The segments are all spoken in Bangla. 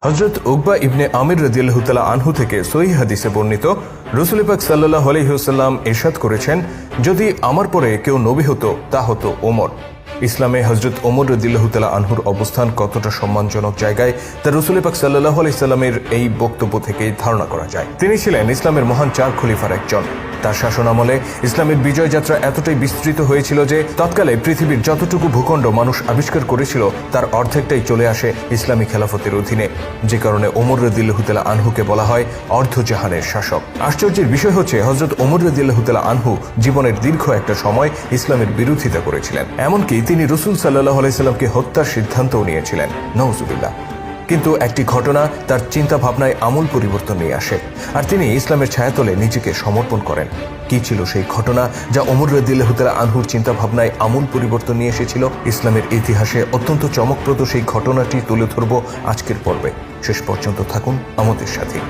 হযরত উকবা ইবনে আমির রাদিয়াল্লাহু তাআলা আনহু থেকে সহিহ হাদিসে বর্ণিত, রাসূল পাক সাল্লাল্লাহু আলাইহি ওয়াসাল্লাম ইরশাদ করেছেন, যদি আমার পরে কেউ নবী হতো তা হতো ওমর। ইসলামে হযরত ওমর রাদিয়াল্লাহু তাআলা আনহুর অবস্থান কতটা সম্মানজনক জায়গায় তা রাসূল পাক সাল্লাল্লাহু আলাইহি সাল্লামের এই বক্তব্য থেকেই ধারণা করা যায়। তিনি ছিলেন ইসলামের মহান চার খলিফার একজন। তার শাসনামলে ইসলামের বিজয় যাত্রা এতটাই বিস্তৃত হয়েছিল যে তৎকালে পৃথিবীর যতটুকু ভূখণ্ড মানুষ আবিষ্কার করেছিল তার অর্ধেকটাই চলে আসে ইসলামী খেলাফতের অধীনে, যে কারণে ওমর রাদিয়াল্লাহু তাআলা আনহুকে বলা হয় অর্ধজাহানের শাসক। আশ্চর্যের বিষয় হচ্ছে, হযরত ওমর রাদিয়াল্লাহু তাআলা আনহু জীবনের দীর্ঘ একটা সময় ইসলামের বিরোধিতা করেছিলেন, এমনকি তিনি রাসূল সাল্লাল্লাহু আলাইহি সাল্লামকে হত্যার সিদ্ধান্তও নিয়েছিলেন। নাউজুবিল্লাহ। কিন্তু একটি ঘটনা তার চিন্তা ভাবনায় আমূল পরিবর্তন নিয়ে আসে, আর তিনি ইসলামের ছায়াতলে নিজেকে সমর্পণ করেন। কি ছিল সেই ঘটনা যা ওমর রাদিয়াল্লাহু তাআলা আনহুর চিন্তা ভাবনায় আমূল পরিবর্তন নিয়ে এসেছিল? ইসলামের ইতিহাসে অত্যন্ত চমকপ্রদ সেই ঘটনাটি তুলে ধরব আজকের পর্বে। শেষ পর্যন্ত থাকুন আমাদের সাথে।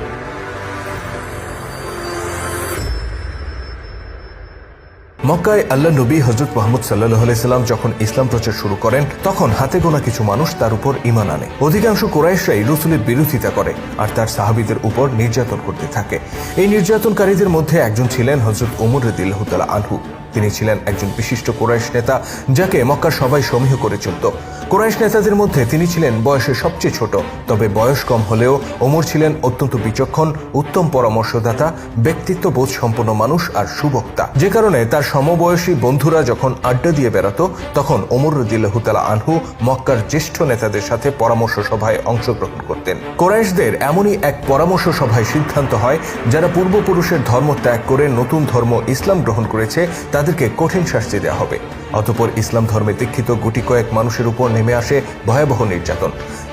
মক্কায় আল্লাহ নবী হযরত মুহাম্মদ সাল্লাল্লাহু আলাইহি সাল্লাম যখন ইসলাম প্রচার শুরু করেন, তখন হাতে গোনা কিছু মানুষ তার উপর ঈমান আনে। অধিকাংশ কুরাইশরাই রাসূলের বিরোধিতা করে আর তার সাহাবীদের উপর নির্যাতন করতে থাকে। এই নির্যাতনকারীদের মধ্যে একজন ছিলেন হযরত ওমর রাদিয়াল্লাহু তাআলা আনহু। তিনি ছিলেন একজন বিশিষ্ট কুরাইশ নেতা, যাকে মক্কার সবাই সমীহ করে চলত। কুরাইশ নেতাদের মধ্যে তিনি ছিলেন বয়সে সবচেয়ে ছোট, তবে বয়স কম হলেও ওমর ছিলেন অত্যন্ত বিচক্ষণ, উত্তম পরামর্শদাতা, ব্যক্তিত্ববোধ সম্পন্ন মানুষ আর সুবক্তা, যে কারণে তার সমবয়সী বন্ধুরা যখন আড্ডা দিয়ে বেড়াতো, তখন ওমর রাদিয়াল্লাহু তাআলা আনহু মক্কার জ্যেষ্ঠ নেতাদের সাথে পরামর্শ সভায় অংশগ্রহণ করতেন। কুরাইশদের এমনই এক পরামর্শ সভায় সিদ্ধান্ত হয়, যারা পূর্বপুরুষের ধর্ম ত্যাগ করে নতুন ধর্ম ইসলাম গ্রহণ করেছে তাদেরকে কঠিন শাস্তি দেওয়া হবে। অতঃপর ইসলাম ধর্মে দীক্ষিত গুটি কয়েক মানুষের উপর নেমে আসে ভয়াবহ নির্যাতন।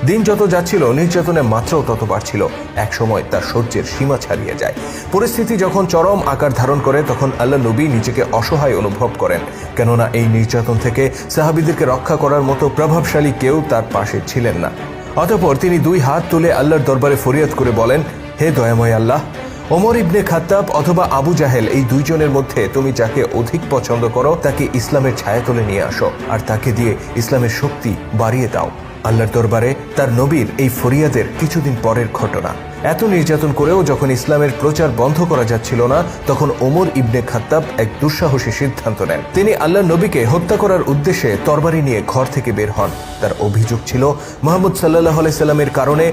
দিন যত যাচ্ছিল নির্যাতনের মাত্রাও তত বাড়ছিল। একসময় তার সহ্যের সীমা ছাড়িয়ে যায়। পরিস্থিতি যখন চরম আকার ধারণ করে, তখন আল্লাহ নবী নিজেকে অসহায় অনুভব করেন, কেননা এই নির্যাতন থেকে সাহাবীদেরকে রক্ষা করার মতো প্রভাবশালী কেউ তার পাশে ছিলেন না। অতঃপর তিনি দুই হাত তুলে আল্লাহর দরবারে ফরিয়াদ করে বলেন, হে দয়াময় আল্লাহ, ওমর ইবনে খাত্তাব অথবা আবু জাহেল, এই দুইজনের মধ্যে তুমি যাকে অধিক পছন্দ করো তাকে ইসলামের ছায়াতলে নিয়ে আসো, আর তাকে দিয়ে ইসলামের শক্তি বাড়িয়ে দাও। আল্লাহর দরবারে তার নবীর এই ফরিয়াদের কিছুদিন পরের ঘটনা। এত নির্যাতন করেও যখন ইসলামের প্রচার বন্ধ করা যাচ্ছিল না, তখন ওমর ইবনে খাত্তাব এক দুঃসাহসী সিদ্ধান্ত নেন। তিনি আল্লাহর নবীকে হত্যা করার উদ্দেশ্যে তরবারি নিয়ে ঘর থেকে বের হন। তার অভিযোগ ছিল, মুহাম্মদ সাল্লাল্লাহু আলাইহি সাল্লামের কারণে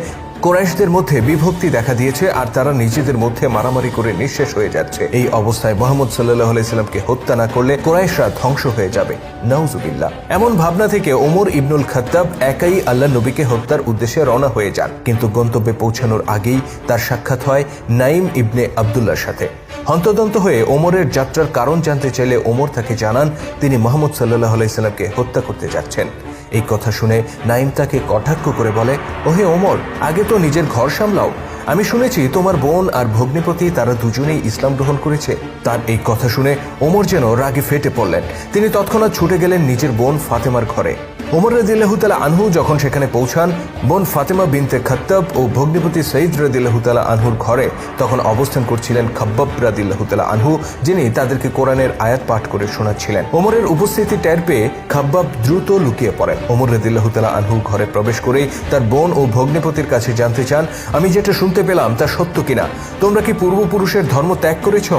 কুরাইশদের মধ্যে বিভক্তি দেখা দিয়েছে আর তারা নিজেদের মধ্যে মারামারি করে নিঃশেষ হয়ে যাচ্ছে। এই অবস্থায় মুহাম্মদ সাল্লাল্লাহু আলাইহি সাল্লামকে হত্যা না করলে কুরাইশরা ধ্বংস হয়ে যাবে। নাউজুবিল্লাহ। এমন ভাবনা থেকে ওমর ইবনুল খাত্তাব একাই আল্লাহর নবীকে হত্যার উদ্দেশ্যে রওনা হয়ে যান। কিন্তু গন্তব্যে পৌঁছানোর আগেই তার সাক্ষাৎ হয় নাঈম ইবনে আব্দুল্লাহর সাথে। হন্তদন্ত হয়ে ওমরের যাত্রার কারণ জানতে চাইলে ওমর তাকে জানান তিনি মুহাম্মদ সাল্লাল্লাহু আলাইহি সাল্লামকে হত্যা করতে যাচ্ছেন। এই কথা শুনে নাঈম তাকে কটাক্ষ করে বলে, ওহে ওমর, আগে তো নিজের ঘর সামলাও। আমি শুনেছি তোমার বোন আর ভগ্নিপতি তারা দুজনেই ইসলাম গ্রহণ করেছে। তার এই কথা শুনে ওমর যেন রাগে ফেটে পড়লেন। তিনি তৎক্ষণাৎ ছুটে গেলেন নিজের বোন ফাতেমার ঘরে। ওমর রাদিয়াল্লাহু তাআলা আনহু যখন সেখানে পৌঁছান, বোন ফাতেমা বিনতে খাত্তাব ও ভগ্নিপতি সঈদ রাদিয়াল্লাহু তাআলা আনহুর ঘরে তখন অবস্থান করছিলেন খাব্বাব রাদিয়াল্লাহু তাআলা আনহু, যিনি তাদেরকে কোরআনের আয়াত পাঠ করে শোনাচ্ছিলেন। ওমরের উপস্থিতি টের পেয়ে খাব্বাব দ্রুত লুকিয়ে পড়েন। ওমর রাদিয়াল্লাহু তাআলা আনহু ঘরে প্রবেশ করেই তার বোন ও ভগ্নিপতির কাছে জানতে চান, আমি যেটা শুনতে পেলাম তা সত্য কিনা? তোমরা কি পূর্বপুরুষের ধর্ম ত্যাগ করেছ?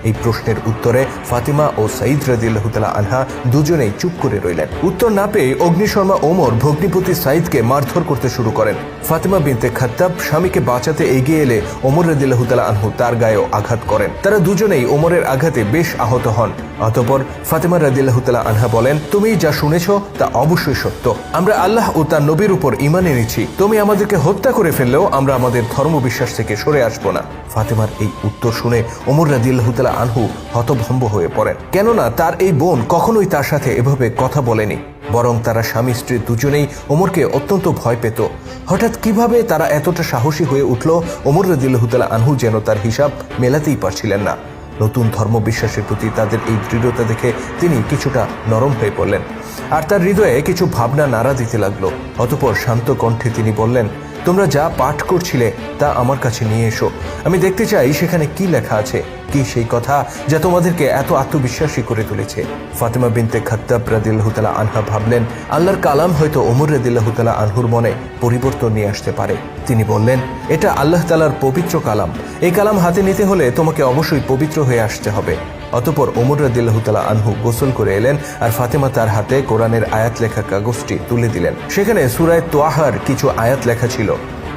এই প্রশ্নের উত্তরে ফাতিমা ও সঈদ রাদিয়াল্লাহু তাআলা আনহা দুজনেই চুপ করে রইলেন। উত্তর না পেয়ে অগ্নিশর্মা ওমর ভগ্নিপতি সাঈদকে মারধর করতে শুরু করেন। ফাতিমা বিনতে খাত্তাব স্বামীকে বাঁচাতে এগিয়ে এলে ওমর রাদিয়াল্লাহু তাআলা আনহু তার গায়েও আঘাত করেন। তারা দুজনেই ওমরের আঘাতে বেশ আহত হন। অতঃপর ফাতিমা রাদিয়াল্লাহু তাআলা আনহা বলেন, তুমি যা শুনেছ তা অবশ্যই সত্য। আমরা আল্লাহ ও তার নবীর উপর ঈমান এনেছি। তুমি আমাদেরকে হত্যা করে ফেললেও আমরা আমাদের ধর্মবিশ্বাস থেকে সরে আসবো না। ফাতিমার এই উত্তর শুনে ওমর রাদিয়াল্লাহু তাআলা আনহু হতভম্ব হয়ে পড়েন, কেননা তার এই বোন কখনোই তার সাথে এভাবে কথা বলেনি, বরং তারা স্বামী স্ত্রী দুজনেই ওমরকে অত্যন্ত ভয় পেত। হঠাৎ কিভাবে তারা এতটা সাহসী হয়ে উঠল, ওমর রাদিয়াল্লাহু তাআলা আনহু যেন তার হিসাব মেলাতেই পারছিলেন না। নতুন ধর্মবিশ্বাসের প্রতি তাদের এই দৃঢ়তা দেখে তিনি কিছুটা নরম হয়ে পড়লেন, আর তার হৃদয়ে কিছু ভাবনা নাড়া দিতে লাগলো। অতঃপর শান্ত কণ্ঠে তিনি বললেন, তোমরা যা পাঠ করছিলে তা আমার কাছে নিয়ে এসো, আমি দেখতে চাই সেখানে কি লেখা আছে। কি সেই কথা যা তোমাদেরকে এত আত্মবিশ্বাসী করে তুলেছে? ফাতেমা বিনতে খাত্তাব রাদিয়াল্লাহু তাআলা আনহা ভাবলেন, আল্লাহর কালাম হয়তো ওমর রাদিয়াল্লাহু তাআলা আনহুর মনে পরিবর্তন নিয়ে আসতে পারে। তিনি বললেন, এটা আল্লাহ তাআলার পবিত্র কালাম, এই কালাম হাতে নিতে হলে তোমাকে অবশ্যই পবিত্র হয়ে আসতে হবে। অতঃপর ওমর রাদিয়াল্লাহু তাআলা আনহু গোসল করে এলেন আর ফাতেমা তার হাতে কোরআনের আয়াত লেখা কাগজটি তুলে দিলেন। সেখানে সূরা তোয়াহার কিছু আয়াত লেখা ছিল।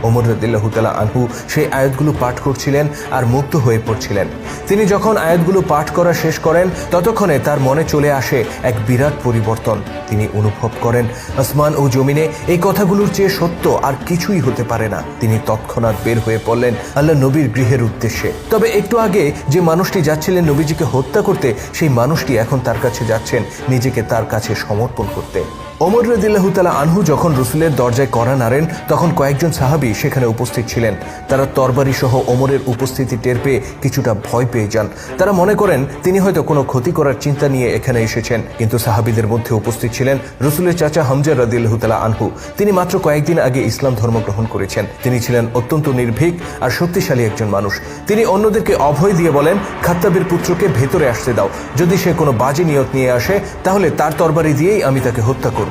ওমর রাদিয়াল্লাহু তাআলা আনহু সেই আয়াতগুলো পাঠ করছিলেন আর মুগ্ধ হয়ে পড়ছিলেন। তিনি যখন আয়াতগুলো পাঠ করা শেষ করেন ততক্ষণে তার মনে চলে আসে এক বিরাট পরিবর্তন। তিনি অনুভব করেন, আসমান ও জমিনে এই কথাগুলোর চেয়ে সত্য আর কিছুই হতে পারে না। তিনি তৎক্ষণাৎ বের হয়ে পড়লেন আল্লাহ নবীর গৃহের উদ্দেশ্যে। তবে একটু আগে যে মানুষটি যাচ্ছিলেন নবীজিকে হত্যা করতে, সেই মানুষটি এখন তার কাছে যাচ্ছেন নিজেকে তার কাছে সমর্পণ করতে। ওমর রাদিয়াল্লাহু তাআলা আনহু যখন রসুলের দরজায় কড়া নাড়েন তখন কয়েকজন সাহাবী সেখানে উপস্থিত ছিলেন। তারা তরবারি সহ ওমরের উপস্থিতি টের পেয়ে কিছুটা ভয় পেয়ে যান। তারা মনে করেন তিনি হয়তো কোনো ক্ষতি করার চিন্তা নিয়ে এখানে এসেছেন। কিন্তু সাহাবীদের মধ্যে উপস্থিত ছিলেন রসুলের চাচা হামজা রাদিয়াল্লাহু তাআলা আনহু। তিনি মাত্র কয়েকদিন আগে ইসলাম ধর্ম গ্রহণ করেছেন। তিনি ছিলেন অত্যন্ত নির্ভীক আর শক্তিশালী একজন মানুষ। তিনি অন্যদেরকে অভয় দিয়ে বলেন, খাত্তাবের পুত্রকে ভেতরে আসতে দাও। যদি সে কোনো বাজে নিয়ত নিয়ে আসে তাহলে তার তরবারি দিয়েই আমি তাকে হত্যা করব।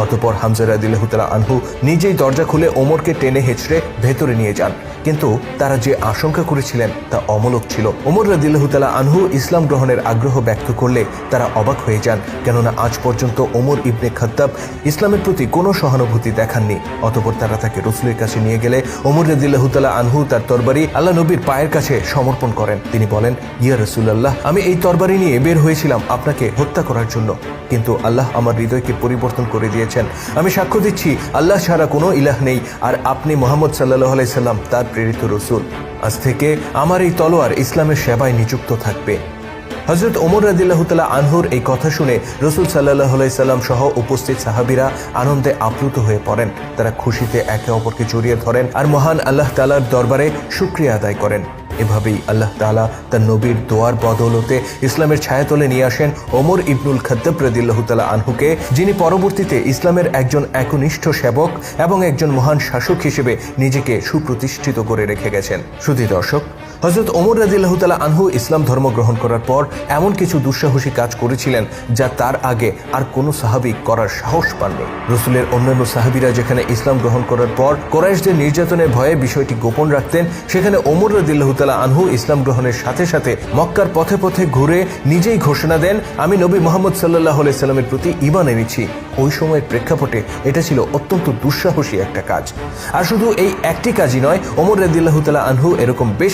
অতঃপর হামজা রাদিয়াল্লাহু তাআলা আনহু নিজেই দরজা খুলে ওমরকে টেনে হেঁচড়ে ভেতরে নিয়ে যান। কিন্তু তারা যে আশঙ্কা করেছিলেন তা অমূলক ছিল। ওমর রাদিয়াল্লাহু তাআলা আনহু ইসলাম গ্রহণের আগ্রহ ব্যক্ত করলে তারা অবাক হয়ে যান, কেননা আজ পর্যন্ত ওমর ইবনে খাত্তাব ইসলামের প্রতি কোনো সহানুভূতি দেখাননি। অতঃপর তারা তাকে রসুলের কাছে নিয়ে গেলে ওমর রাদিয়াল্লাহু তাআলা আনহু তার তরবারি আল্লাহ নবীর পায়ের কাছে সমর্পণ করেন। তিনি বলেন, ইয়া রাসূলুল্লাহ, আমি এই তরবারি নিয়ে বের হয়েছিলাম আপনাকে হত্যা করার জন্য, কিন্তু আল্লাহ আমার হৃদয়কে পরিবর্তন করে দিয়েছেন। আমি সাক্ষ্য দিচ্ছি আল্লাহ ছাড়া কোনো ইলাহ নেই আর আপনি মুহাম্মদ সাল্লাল্লাহু আলাইহি সাল্লাম তার প্রেরিত রসুল। আজ থেকে আমার এই তলোয়ার ইসলামের সেবায় নিযুক্ত থাকবে। হযরত ওমর রাদিয়াল্লাহু তাআলা আনহুর এই কথা শুনে রাসূল সাল্লাল্লাহু আলাইহি সাল্লাম সহ উপস্থিত সাহাবীরা আনন্দে আপ্লুত হয়ে পড়েন। তারা খুশিতে একে অপরকে জড়িয়ে ধরেন আর মহান আল্লাহ তাআলার দরবারে শুকরিয়া আদায় করেন। এভাবেই আল্লাহ তাআলা তার নবীর দোয়ার বদৌলতে ইসলামের ছায়াতলে নিয়ে আসেন ওমর ইবনুল খাত্তাব রাদিয়াল্লাহু তাআলা আনহুকে, যিনি পরবর্তীতে ইসলামের একজন একনিষ্ঠ সেবক এবং একজন মহান শাসক হিসেবে নিজেকে সুপ্রতিষ্ঠিত করে রেখে গেছেন। শুধু দর্শক, হযরত ওমর রাদিয়াল্লাহু তাআলা আনহু ইসলাম ধর্ম গ্রহণ করার পর এমন কিছু দুঃসাহসী কাজ করেছিলেন যা তার আগে আর কোনো সাহাবী করার সাহস পাননি। রাসূলের অন্যান্য সাহাবীরা যেখানে ইসলাম গ্রহণ করার পর কুরাইশদের নির্যাতনের ভয়ে বিষয়টি গোপন রাখতেন, সেখানে ওমর রাদিয়াল্লাহু তাআলা আনহু ইসলাম গ্রহণের সাথে সাথে মক্কার পথে পথে ঘুরে নিজেই ঘোষণা দেন, আমি নবী মুহাম্মদ সাল্লাল্লাহু আলাইহি সাল্লামের প্রতি ঈমান এনেছি। ওই সময়ের প্রেক্ষাপটে এটা ছিল অত্যন্ত দুঃসাহসী একটা কাজ। আর শুধু এই একটি কাজই নয়, ওমর রাদিয়াল্লাহু তাআলা আনহু এরকম বেশ